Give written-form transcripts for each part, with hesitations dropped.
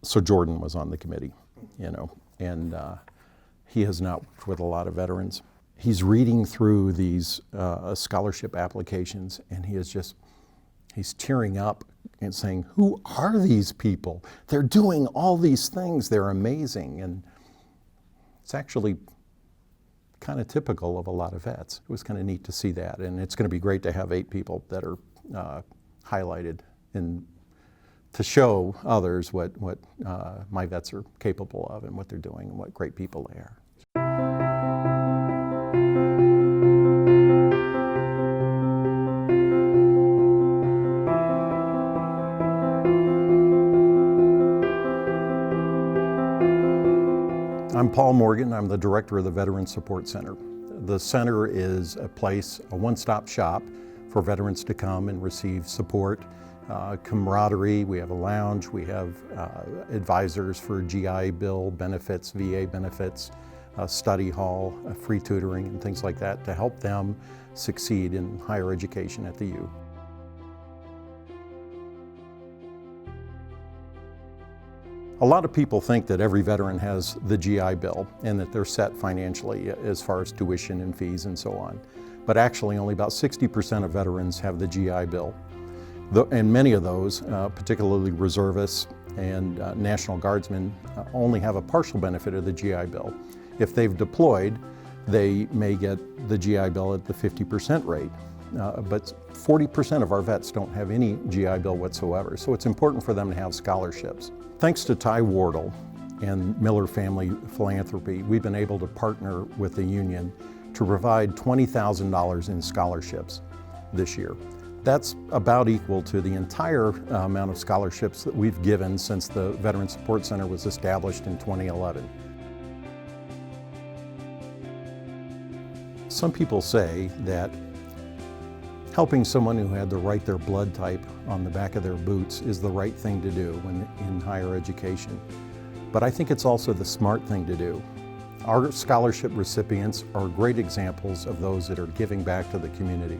So Jordan was on the committee, and he has not worked with a lot of veterans. He's reading through these scholarship applications, and he's tearing up and saying, who are these people? They're doing all these things, they're amazing. And it's actually kind of typical of a lot of vets. It was kind of neat to see that, and it's going to be great to have 8 people that are highlighted and to show others what my vets are capable of and what they're doing and what great people they are. I'm Paul Morgan. I'm the director of the Veterans Support Center. The center is a one-stop shop for veterans to come and receive support, camaraderie. We have a lounge. We have advisors for GI Bill benefits, VA benefits, study hall, free tutoring, and things like that to help them succeed in higher education at the U. A lot of people think that every veteran has the GI Bill and that they're set financially as far as tuition and fees and so on. But actually only about 60% of veterans have the GI Bill. And many of those, particularly reservists and National Guardsmen, only have a partial benefit of the GI Bill. If they've deployed, they may get the GI Bill at the 50% rate. But 40% of our vets don't have any GI Bill whatsoever, so it's important for them to have scholarships. Thanks to Ty Wardle and Miller Family Philanthropy, we've been able to partner with the union to provide $20,000 in scholarships this year. That's about equal to the entire amount of scholarships that we've given since the Veterans Support Center was established in 2011. Some people say that helping someone who had to write their blood type on the back of their boots is the right thing to do when in higher education. But I think it's also the smart thing to do. Our scholarship recipients are great examples of those that are giving back to the community.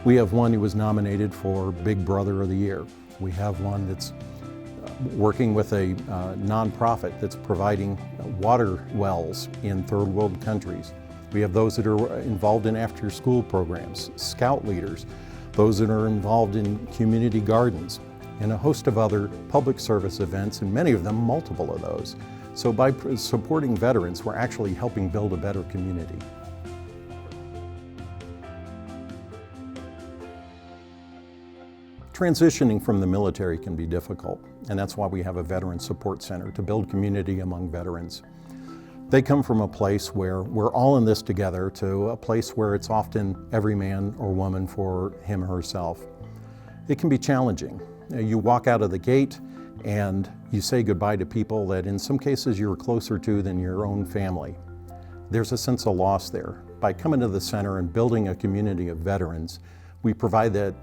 We have one who was nominated for Big Brother of the Year. We have one that's working with a nonprofit that's providing water wells in third world countries. We have those that are involved in after-school programs, scout leaders, those that are involved in community gardens, and a host of other public service events, and many of them multiple of those. So by supporting veterans, we're actually helping build a better community. Transitioning from the military can be difficult, and that's why we have a Veteran Support Center to build community among veterans. They come from a place where we're all in this together to a place where it's often every man or woman for him or herself. It can be challenging. You walk out of the gate and you say goodbye to people that in some cases you're closer to than your own family. There's a sense of loss there. By coming to the center and building a community of veterans, we provide a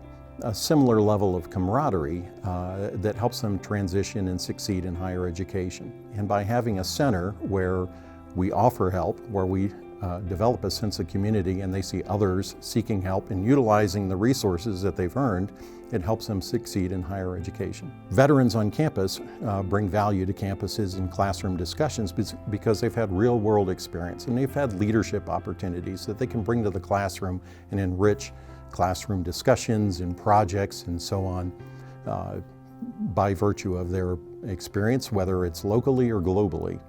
similar level of camaraderie that helps them transition and succeed in higher education. And by having a center where we offer help, where we develop a sense of community and they see others seeking help and utilizing the resources that they've earned, it helps them succeed in higher education. Veterans on campus bring value to campuses and classroom discussions because they've had real world experience and they've had leadership opportunities that they can bring to the classroom and enrich classroom discussions and projects and so on by virtue of their experience, whether it's locally or globally.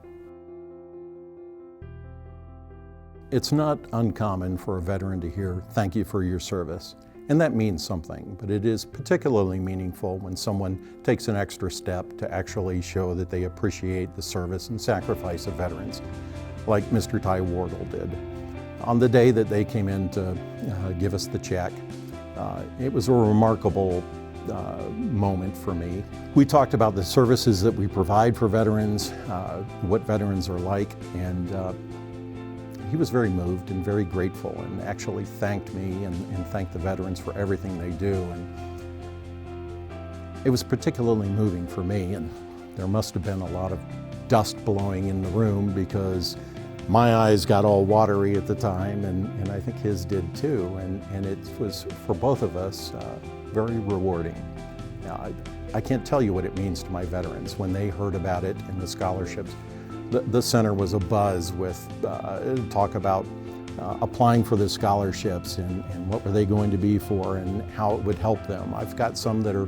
It's not uncommon for a veteran to hear, "Thank you for your service." And that means something, but it is particularly meaningful when someone takes an extra step to actually show that they appreciate the service and sacrifice of veterans, like Mr. Ty Wardle did. On the day that they came in to give us the check, it was a remarkable moment for me. We talked about the services that we provide for veterans, what veterans are like, and he was very moved and very grateful and actually thanked me and thanked the veterans for everything they do. And it was particularly moving for me, and there must have been a lot of dust blowing in the room because my eyes got all watery at the time, and I think his did too, and it was, for both of us, very rewarding. I can't tell you what it means to my veterans when they heard about it in the scholarships. The center was abuzz with talk about applying for the scholarships and what were they going to be for and how it would help them. I've got some that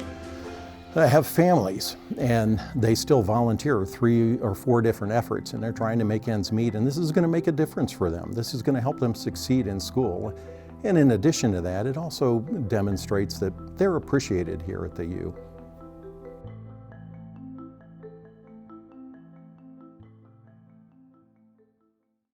have families and they still volunteer 3 or 4 different efforts and they're trying to make ends meet, and this is going to make a difference for them. This is going to help them succeed in school. And in addition to that, it also demonstrates that they're appreciated here at the U.